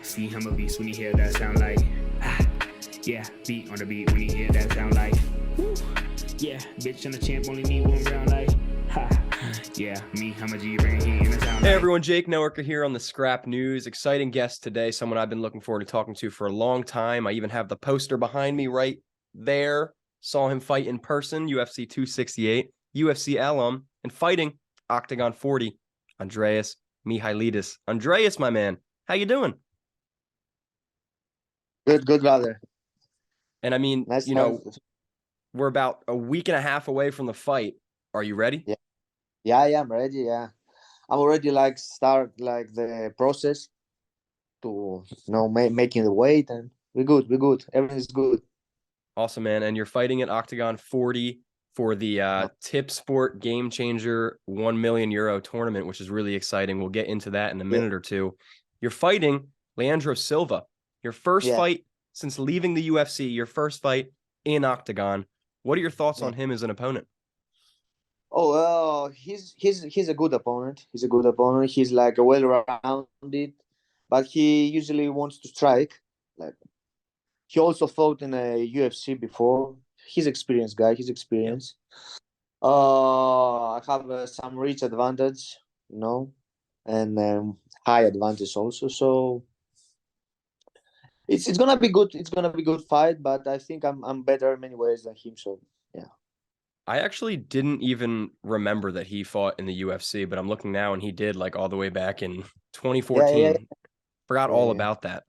See him a beast when he hear that sound like yeah, beat on the beat when he hear that sound like woo. Yeah, bitch and the champ only need one round like ha. Yeah, me, I'm a G bring heat in the sound. Hey everyone, Jake Noecker here on the Scrap News. Exciting guest today, someone I've been looking forward to talking to for a long time. I even have the poster behind me right there. Saw him fight in person, UFC 268, UFC alum, and fighting Octagon 40, Andreas Michailidis. Andreas, my man, how you doing? Good, brother. And I mean, Nice we're about a week and a half away from the fight. Are you ready? Yeah, I'm ready. Yeah, I'm already start the process to making the weight, and we're good. Everything's good. Awesome, man. And you're fighting at Octagon 40 for the Tipsport GameChanger €1 million tournament, which is really exciting. We'll get into that in a minute or two. You're fighting Leandro Silva. Your first fight since leaving the UFC, your first fight in Octagon. What are your thoughts on him as an opponent? Oh, he's a good opponent. He's a good opponent. He's like a well-rounded, but he usually wants to strike. Like he also fought in a UFC before. He's experienced guy. He's experienced. I have some reach advantage, and high advantage also. So it's gonna be good. It's gonna be good fight. But I think I'm better in many ways than him. So yeah. I actually didn't even remember that he fought in the UFC, but I'm looking now and he did all the way back in 2014. Yeah. Forgot all about that.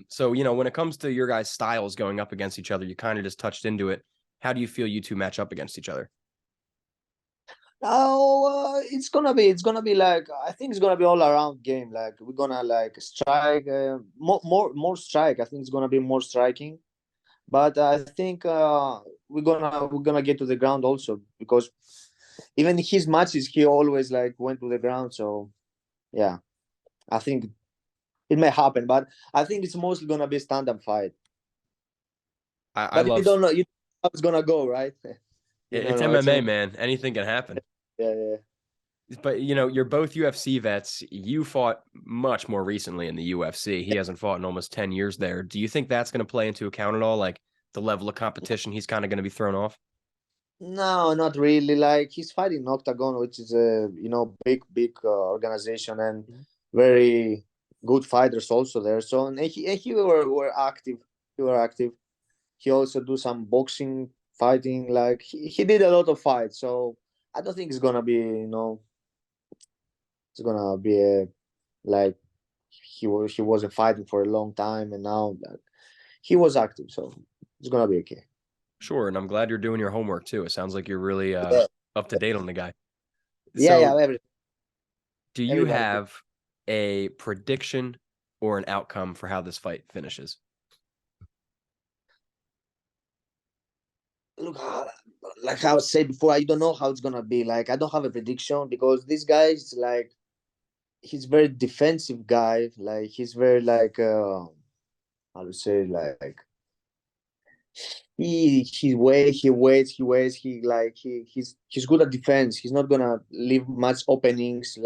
So, when it comes to your guys' styles going up against each other, you kind of just touched into it. How do you feel you two match up against each other? Oh, it's gonna be I think it's gonna be all around game. Like we're gonna strike more strike. I think it's gonna be more striking, but I think we're gonna get to the ground also, because even in his matches he always went to the ground. So yeah, I think it may happen, but I think it's mostly gonna be a stand-up fight. I love. You don't know how it's gonna go, right? It's MMA, man. Anything can happen. Yeah. But you're both UFC vets. You fought much more recently in the UFC. He hasn't fought in almost 10 years there. Do you think that's going to play into account at all? Like the level of competition he's kind of going to be thrown off? No, not really. Like he's fighting Octagon, which is a big organization and very good fighters also there. So and he were active. He were active. He also do some boxing, fighting. Like he did a lot of fights. So I don't think it's gonna be it's gonna be he wasn't fighting for a long time, and now he was active. So it's gonna be okay. Sure, and I'm glad you're doing your homework too. It sounds like you're really up to date on the guy. Everything. Do you have a prediction or an outcome for how this fight finishes? Look, like I was saying before, I don't know how it's gonna be. Like I don't have a prediction, because this guy is he's very defensive guy. Like he's very how to say, he waits, he's good at defense. He's not gonna leave much openings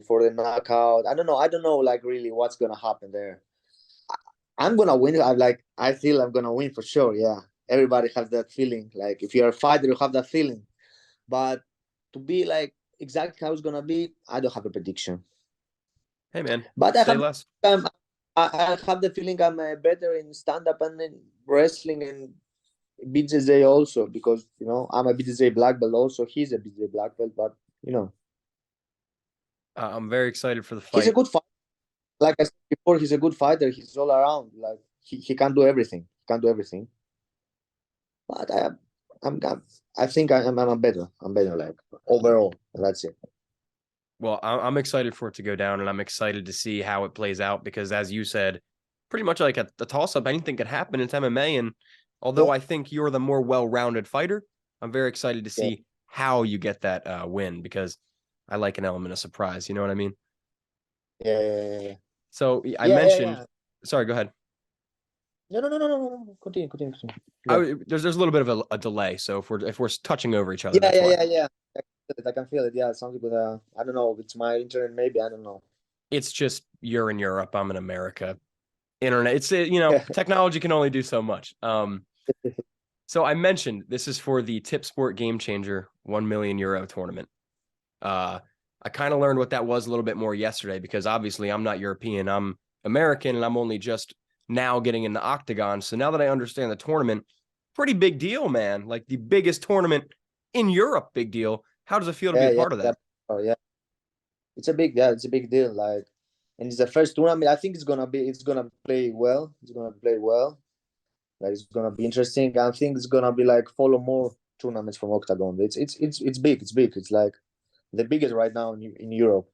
for the knockout. I don't know really what's gonna happen there. I'm gonna win. I feel I'm gonna win for sure. Yeah, everybody has that feeling. Like if you're a fighter, you have that feeling. But to be exactly how it's gonna be, I don't have a prediction. Hey man, but say less. I have the feeling I'm better in stand-up and in wrestling and BJJ also, because I'm a BJJ black belt also. He's a BJJ black belt, but I'm very excited for the fight. He's a good fighter. Like I said before, he's a good fighter. He's all around. Like he can do everything. But I think I'm better. I'm better overall. That's it. Well, I'm excited for it to go down, and I'm excited to see how it plays out, because as you said, pretty much like a toss-up, anything could happen. It's MMA, and although I think you're the more well-rounded fighter, I'm very excited to see how you get that win, because I like an element of surprise. You know what I mean? Yeah. So I mentioned. Sorry, go ahead. No. Continue. There's a little bit of a delay, so if we're touching over each other. Yeah. I can feel it. Yeah, something with I don't know if it's my internet, maybe, I don't know. It's just you're in Europe, I'm in America. Internet, it's technology can only do so much. So I mentioned this is for the Tipsport GameChanger 1 million euro tournament. I kind of learned what that was a little bit more yesterday because obviously I'm not European, I'm American, and I'm only just now getting in the octagon. So now that I understand the tournament, pretty big deal, man. Like the biggest tournament in Europe, big deal. How does it feel to be a part of that? Oh yeah, it's a big deal. Like, and it's the first tournament. I think it's gonna play well. It's gonna play well. Like it's gonna be interesting. I think it's gonna be like follow more tournaments from Octagon. It's big. It's big. It's like the biggest right now in Europe.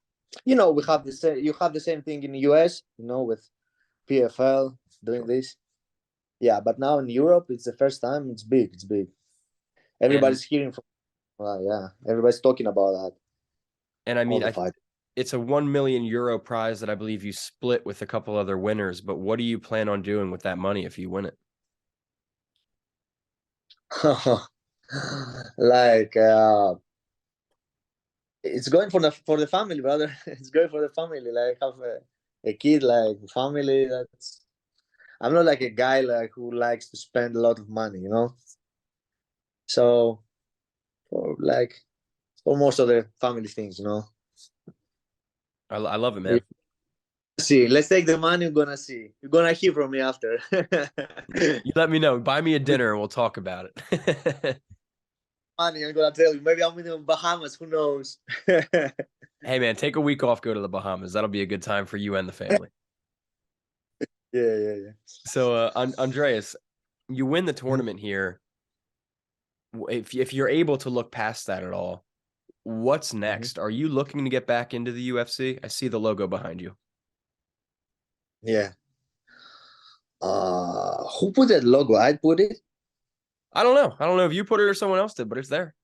We have the same. You have the same thing in the US. With PFL doing this. Yeah, but now in Europe, it's the first time. It's big. It's big. Everybody's hearing from. Everybody's talking about that. And I mean, it's a 1 million euro prize that I believe you split with a couple other winners. But what do you plan on doing with that money if you win it? Like it's going for the family, brother. It's going for the family. Like have a kid, like family. I'm not like a guy like who likes to spend a lot of money, So for most of the family things, I love it, man. See, let's take the money. You're gonna see. You're gonna hear from me after. You let me know. Buy me a dinner and we'll talk about it. Money, I'm gonna tell you. Maybe I'm in the Bahamas. Who knows? Hey, man, take a week off. Go to the Bahamas. That'll be a good time for you and the family. Yeah. So, Andreas, you win the tournament here. If you're able to look past that at all, what's next? Are you looking to get back into the UFC? I see the logo behind you. Yeah. Who put that logo? I put it. I don't know. I don't know if you put it or someone else did, but it's there.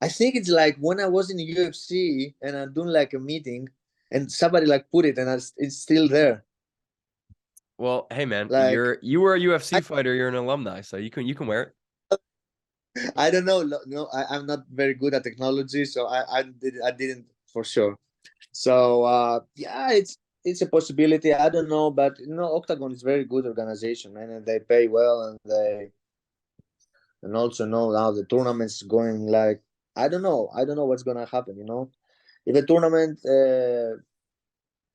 I think it's like when I was in the UFC and I'm doing like a meeting and somebody like put it and it's still there. Well, hey man, Like, you were a UFC fighter. You're an alumni, so you can wear it. I don't know. No, I'm not very good at technology, so I didn't for sure. So yeah, it's a possibility. I don't know, but Octagon is very good organization, man, and they pay well, and also know how the tournament's going. Like I don't know what's gonna happen. If the tournament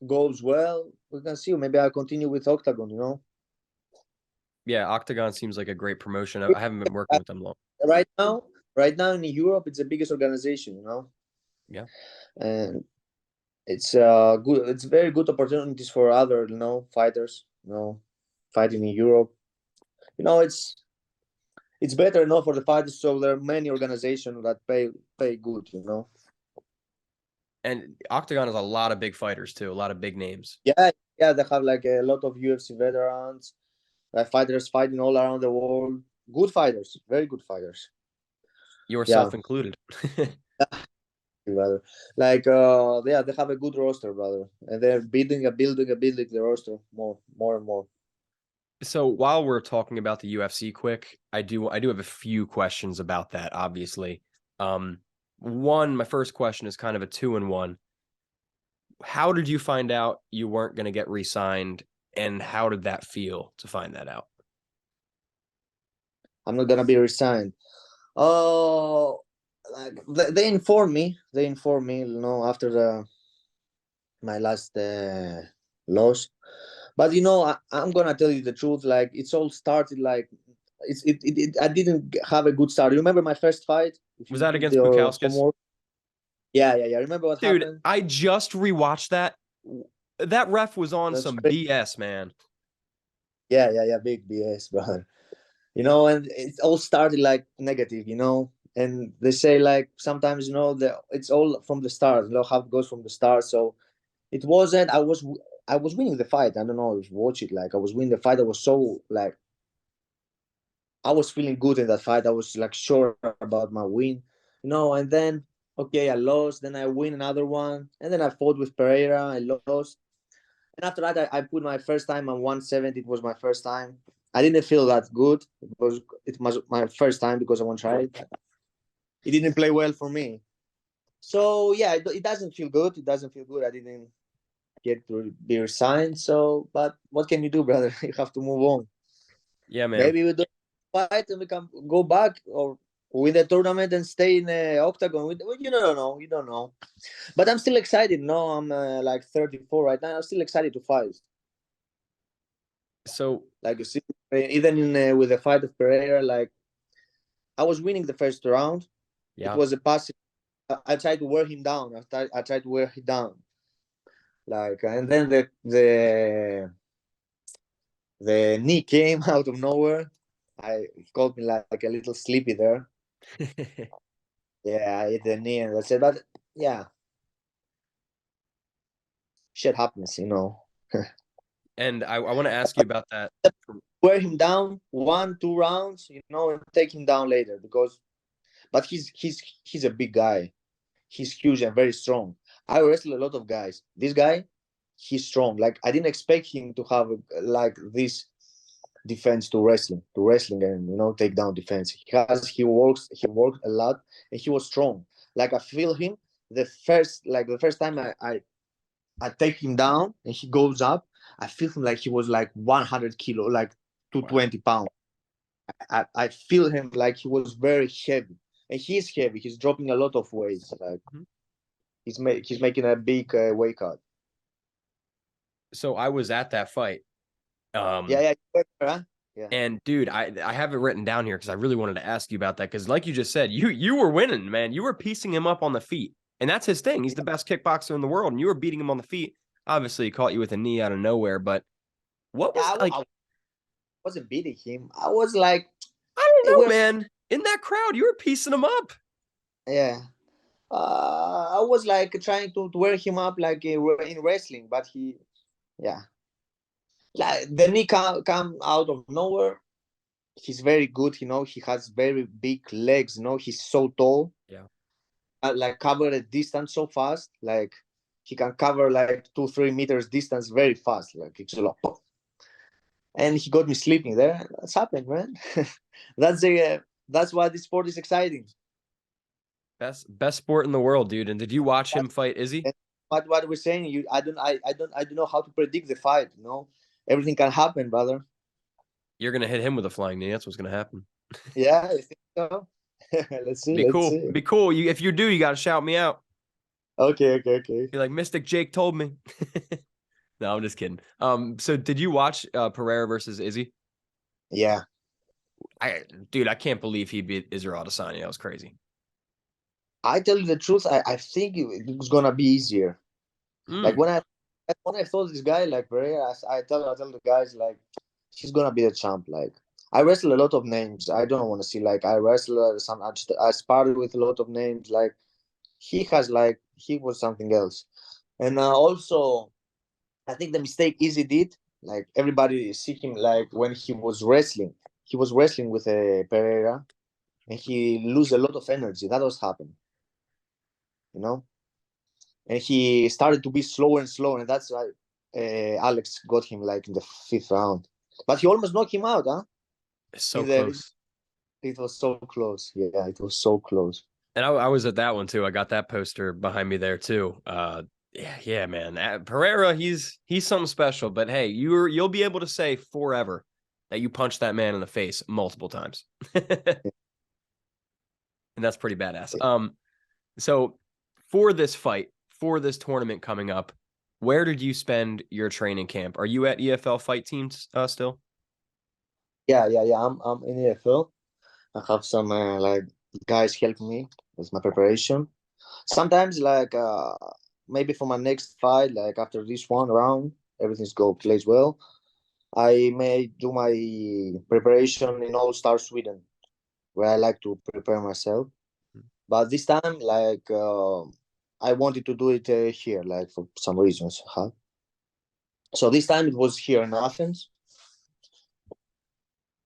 goes well, we can see. Maybe I'll continue with Octagon. Yeah, Octagon seems like a great promotion. I haven't been working with them long. Right now in Europe, it's the biggest organization. Yeah, and it's good. It's very good opportunities for other fighters. Fighting in Europe. It's better for the fighters. So there are many organizations that pay good. and Octagon has a lot of big fighters too, a lot of big names. Yeah. They have like a lot of UFC veterans, fighters fighting all around the world. Good fighters, very good fighters. Yourself included. Brother, like they have a good roster, brother, and they're building the roster more and more. So while we're talking about the UFC quick, I do have a few questions about that, obviously. My first question is kind of a 2-in-1. How did you find out you weren't going to get re-signed, and how did that feel to find that out? I'm not gonna be re-signed. Oh, like they informed me. After my last loss. But I'm gonna tell you the truth. Like it's all started like I didn't have a good start. You remember my first fight? Was that against Bukauskas? Yeah. Remember what happened? Dude, I just rewatched that. That ref was on some BS, man. Yeah, big BS, brother. And it all started like negative, and they say like sometimes it's all from the start, how it goes from the start. So it wasn't. I was winning the fight. I don't know if you watch it. Like I was winning the fight. I was so like I was feeling good in that fight. I was like sure about my win, and then okay, I lost. Then I win another one, and then I fought with Pereira. I lost, and after that, I put my first time on 170. It was my first time. I didn't feel that good. It was my first time because I want to try it. It didn't play well for me. So yeah, it doesn't feel good. I didn't get to be resigned. So, but what can you do, brother? You have to move on. Yeah, man. Maybe we do fight and we can go back or win the tournament and stay in the octagon. You don't know. You don't know. But I'm still excited. No, I'm like 34 right now. I'm still excited to fight. So Like you see, even in with the fight of Pereira, like I was winning the first round. yeah, It was a passive. I tried to wear him down. I tried to wear him down. Like, and then the knee came out of nowhere. He called me like a little sleepy there. Yeah, I hit the knee and that's it. But yeah, shit happens, you know. and I want to ask you about that. Wear him down 1-2 rounds, you know, and take him down later because. But he's a big guy. He's huge and very strong. I wrestle a lot of guys. This guy, he's strong. Like I didn't expect him to have like this defense to wrestling and you know take down defense. He worked a lot and he was strong. Like I feel him the first time I take him down and he goes up, I feel him like he was like 100 kilo, like 220 pounds. I feel him like he was very heavy. And he's heavy. He's dropping a lot of weight. Like he's making a big weight cut. So I was at that fight. Yeah. Huh? Yeah. And dude, I have it written down here because I really wanted to ask you about that because, like you just said, you were winning, man. You were piecing him up on the feet, and that's his thing. He's the best kickboxer in the world, and you were beating him on the feet. Obviously, he caught you with a knee out of nowhere, but what was like? I wasn't beating him. I was like, I don't know, man. In that crowd, you were piecing him up. yeah. I was like trying to wear him up like in wrestling, but yeah. Like the knee come out of nowhere. He's very good, you know. He has very big legs, you know. He's so tall. Yeah. Like cover a distance so fast. Like he can cover like 2-3 meters distance very fast. Like it's a lot. And he got me sleeping there. That's happened, man. That's why this sport is exciting. Best sport in the world, dude. And did you watch him fight Izzy? What we're saying, I don't know how to predict the fight. You know, everything can happen, brother. You're gonna hit him with a flying knee. That's what's gonna happen. Yeah, I think so. Let's see. Be cool. Be cool. If you do, you gotta shout me out. Okay. Be like, Mystic Jake told me. No, I'm just kidding. So did you watch Pereira versus Izzy? Yeah. I can't believe he beat Israel Adesanya. That was crazy. I tell you the truth, I think it was gonna be easier. Like when I saw this guy like Pereira, I tell the guys like he's gonna be the champ. Like I wrestle a lot of names. I don't want to see like I wrestle some. I sparred with a lot of names. Like he was something else. And also, I think the mistake Izzy did, like everybody see him like when he was wrestling with Pereira, and he lose a lot of energy. That was happened, you know. And he started to be slower and slower, and that's why Alex got him like in the 5th round. But he almost knocked him out, huh? It's so close. It was so close. Yeah, it was so close. And I was at that one too. I got that poster behind me there too. Yeah, man. Pereira, he's something special. But hey, you'll be able to say forever that you punched that man in the face multiple times, and that's pretty badass. So for this fight, for this tournament coming up, where did you spend your training camp? Are you at EFL Fight Teams still? Yeah. I'm in EFL. I have some like guys helping me with my preparation. Sometimes like maybe for my next fight, like after this one round, everything's plays well. I may do my preparation in All Star Sweden, where I like to prepare myself. But this time, like I wanted to do it here, like for some reasons. Huh? So this time it was here in Athens.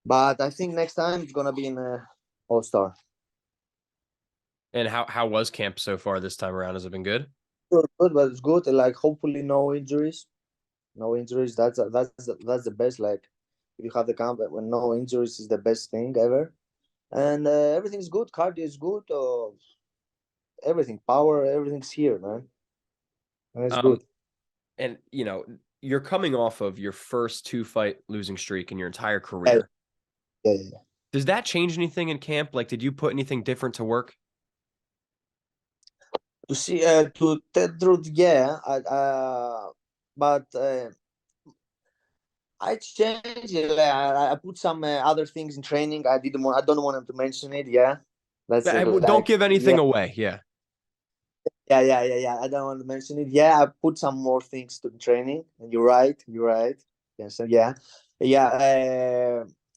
But I think next time it's gonna be in All Star. And how was camp so far this time around? Has it been good? Good, but it's good. Like hopefully no injuries. No injuries. That's the best. Like if you have the camp when no injuries is the best thing ever. And everything's good. Cardio is good. Everything, power, everything's here, man. And it's good. And you're coming off of your first 2-fight losing streak in your entire career. Yeah. Does that change anything in camp? Like, did you put anything different to work? To see, to tell the truth, yeah. But I changed it. Like, I put some other things in training. I didn't want. I don't want to mention it. Yeah, that's it. Don't give anything yeah. away. Yeah. Yeah. I don't want to mention it. Yeah, I put some more things to the training. And you're right. Yes, so yeah.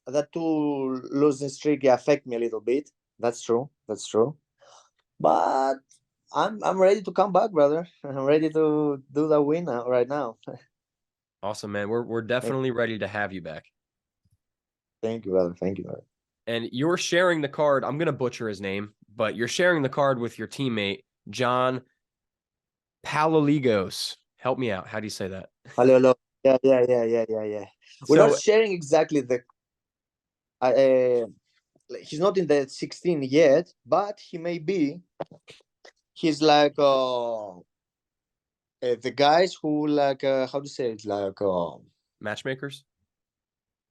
That two losing streak affect me a little bit. That's true. But I'm ready to come back, brother. I'm ready to do the win right now. Awesome, man. We're definitely ready to have you back. Thank you, brother. Thank you, brother. And you're sharing the card. I'm gonna butcher his name, but you're sharing the card with your teammate John Palaligos. Help me out. How do you say that? Hello. Yeah. We're So not sharing exactly the. He's not in the 16 yet, but he may be. He's like the guys who like how to say it, like matchmakers.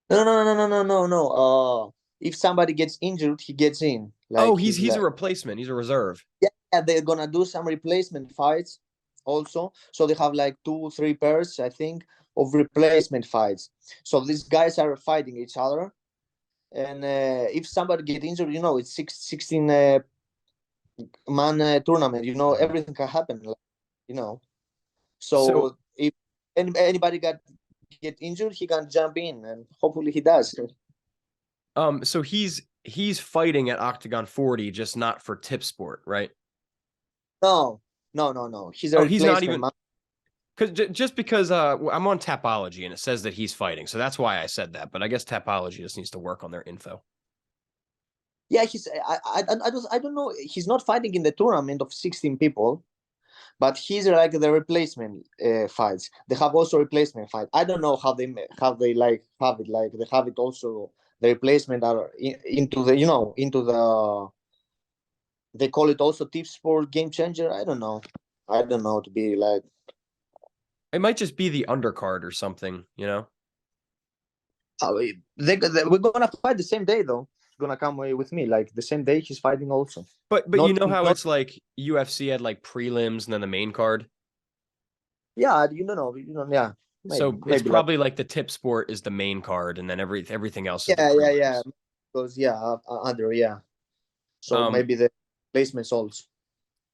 no. If somebody gets injured, he gets in. Like Oh, he's a replacement. He's a reserve. Yeah, they're gonna do some replacement fights also. So they have like 2-3 pairs, I think, of replacement fights. So these guys are fighting each other, and if somebody get injured, it's 16 man tournament. Everything can happen. So So if anybody get injured, he can jump in, and hopefully he does. so he's fighting at Octagon 40, just not for Tipsport, right? No. He's a He's not replacement even man. just because I'm on Tapology and it says that he's fighting, so that's why I said that. But I guess Tapology just needs to work on their info. Yeah, I don't know. He's not fighting in the tournament of 16 people, but he's like the replacement fights. They have also replacement fight. I don't know how they like have it. Like they have it also. The replacement are into the they call it also Tipsport GameChanger. I don't know to be like. It might just be the undercard or something, We're gonna fight the same day though. He's gonna come with me like the same day. He's fighting also. But Not, you know how not, it's like UFC had like prelims and then the main card. yeah, yeah. So Maybe it's probably like the Tipsport is the main card, and then everything else is the prelims. yeah. Because under So maybe the placements also.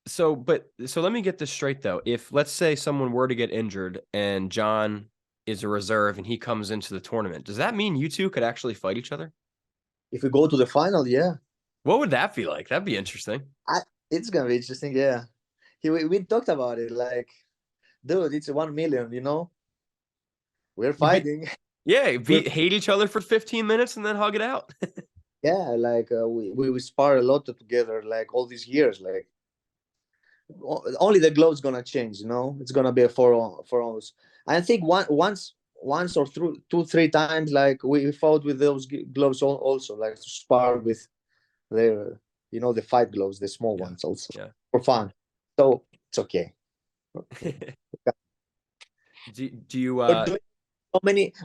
So let me get this straight though. If let's say someone were to get injured and John is a reserve and he comes into the tournament, does that mean you two could actually fight each other? If we go to the final, yeah. What would that be like? That'd be interesting. It's gonna be interesting, yeah. We talked about it, like, dude, it's 1 million. We're fighting. Hate each other for 15 minutes and then hug it out. Yeah, like we spar a lot together, like all these years, like only the glove's gonna change, it's gonna be a for us. I think once or through 2-3 times, like we fought with those gloves also, like to spar with the the fight gloves, the small ones also, for fun. So it's okay. do you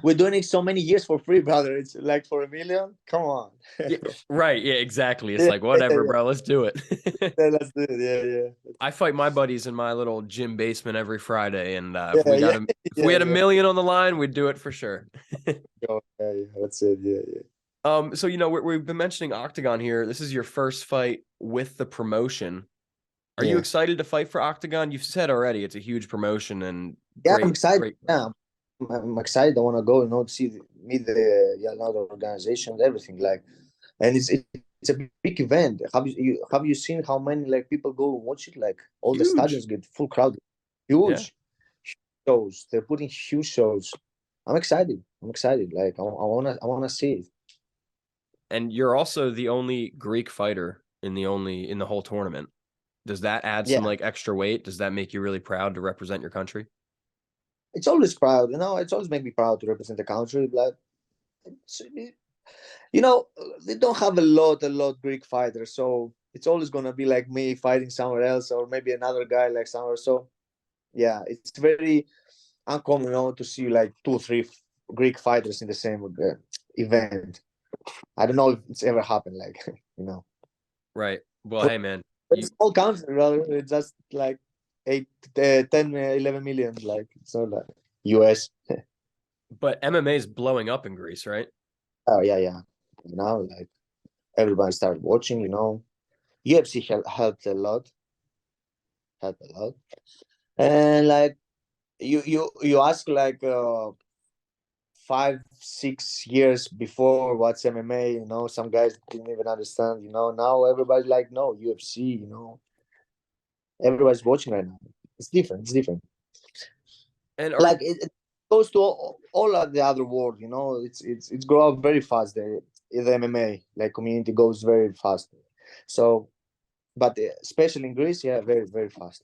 we're doing it so many years for free, brother. It's like for 1 million. Come on. Right, yeah, exactly. It's like whatever, bro. Let's do it. Let's do it. Yeah. I fight my buddies in my little gym basement every Friday, and if we had 1 million on the line, we'd do it for sure. That's it. Yeah. So we've been mentioning Octagon here. This is your first fight with the promotion. Are you excited to fight for Octagon? You've said already it's a huge promotion, and I'm excited. Yeah, I'm excited. I want to go, meet the other organizations, everything, like, and it's a big event. Have you seen how many like people go watch it? Like all the stadiums get full crowd. Huge shows. They're putting huge shows. I'm excited. Like I wanna see it. And you're also the only Greek fighter in the whole tournament. Does that add some like extra weight? Does that make you really proud to represent your country? It's always proud, it's always make me proud to represent the country. But they don't have a lot Greek fighters, so it's always gonna be like me fighting somewhere else, or maybe another guy like somewhere. So yeah, it's very uncommon, to see like 2 or 3 Greek fighters in the same event. I don't know if it's ever happened, like Right. Well, For hey man, a small country, rather, it's just like 8, 10, 11 million, like it's not like US. but MMA is blowing up in Greece, right? Oh yeah. Now like everybody started watching, UFC helped a lot, and like you ask like 5, 6 years before what's MMA, some guys didn't even understand, now everybody like, no, UFC, everybody's watching right now. It's different. And Like it goes to all of the other world, it's grow up very fast. The MMA like community goes very fast. So, but especially in Greece, yeah, very very fast.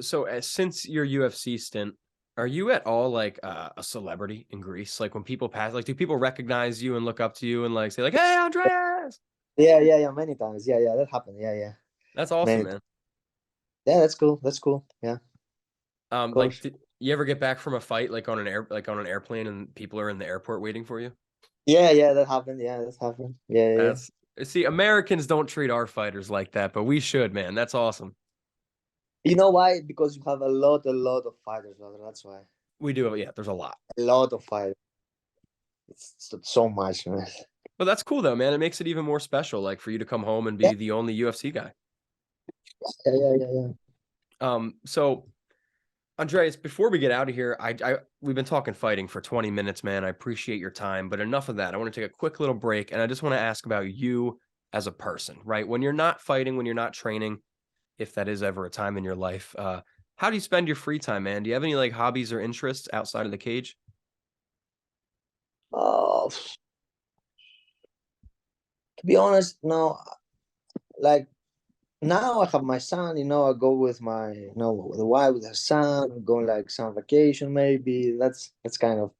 so since your UFC stint, are you at all like a celebrity in Greece? Like when people pass, like do people recognize you and look up to you and like say like, "Hey, Andreas"? Yeah, many times. Yeah, that happened. Yeah, That's awesome, many. man. Yeah, that's cool. Yeah, of Like course. did you ever get back from a fight like on an airplane and people are in the airport waiting for you? Yeah, that happened. Yeah. That's see, Americans don't treat our fighters like that, but we should, man. That's awesome. You know why? Because you have a lot of fighters, brother. That's why. We do, yeah. There's a lot, A lot of fighters. It's so much, man. but that's cool though, man. It makes it even more special, like for you to come home and Yeah, be the only UFC guy. yeah. So Andreas, before we get out of here, we've been talking fighting for 20 minutes, man. I appreciate your time, but enough of that. I want to take a quick little break, and I just want to ask about you as a person, right? When you're not fighting, when you're not training, if that is ever a time in your life, how do you spend your free time, man? Do you have any like hobbies or interests outside of the cage? Oh, to be honest, no. Like now, I have my son. I go with my, with the wife, with her son, go like some vacation. Maybe that's kind of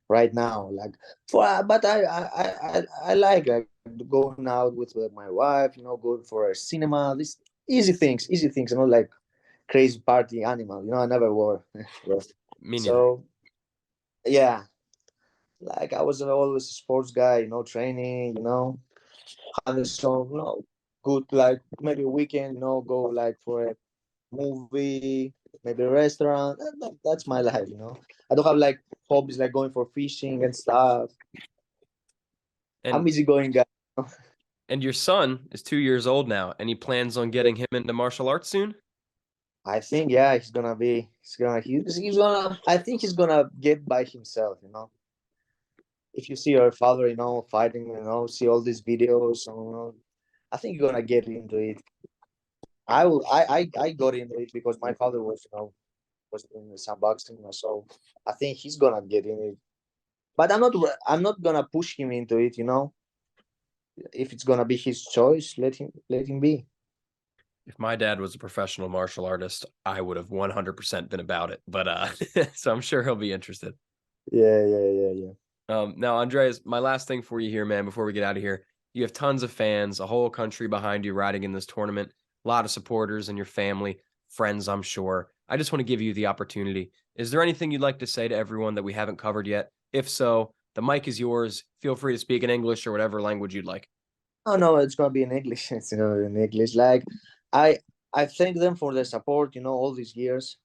right now. Like but I like going out with my wife. Going for a cinema. These easy things. Like crazy party animal. I never were. Me neither. So yeah, like I was always a sports guy. Training. Having some, good like maybe a weekend. Go like for a movie, maybe a restaurant. That's my life. I don't have like hobbies like going for fishing and stuff. I'm And easy going guy. and your son is 2 years old now, and he plans on getting him into martial arts soon. I think yeah, he's gonna I think he's gonna get by himself. If you see your father, fighting, see all these videos, I think you're gonna get into it. I got into it because my father was doing some boxing, so I think he's gonna get in it. But I'm not gonna push him into it. If it's gonna be his choice, let him be. If my dad was a professional martial artist, I would have 100% been about it. But so I'm sure he'll be interested. Yeah. Now, Andreas, my last thing for you here, man, before we get out of here, you have tons of fans, a whole country behind you riding in this tournament, a lot of supporters and your family, friends, I'm sure. I just want to give you the opportunity. Is there anything you'd like to say to everyone that we haven't covered yet? If so, the mic is yours. Feel free to speak in English or whatever language you'd like. Oh no, it's gonna be in English. It's in English. Like I I thank them for their support. All these years,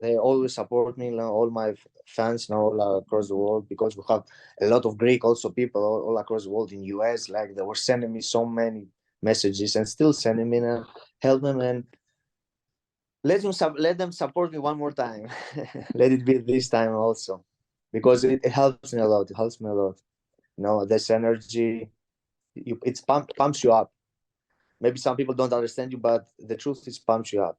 they always support me. All my fans, all across the world, because we have a lot of Greek also people all across the world in US. Like they were sending me so many messages and still sending me. Help them and let them support me one more time. Let it be this time also, because it helps me a lot. It helps me a lot. This energy, pumps you up. Maybe some people don't understand you, but the truth is pumps you up.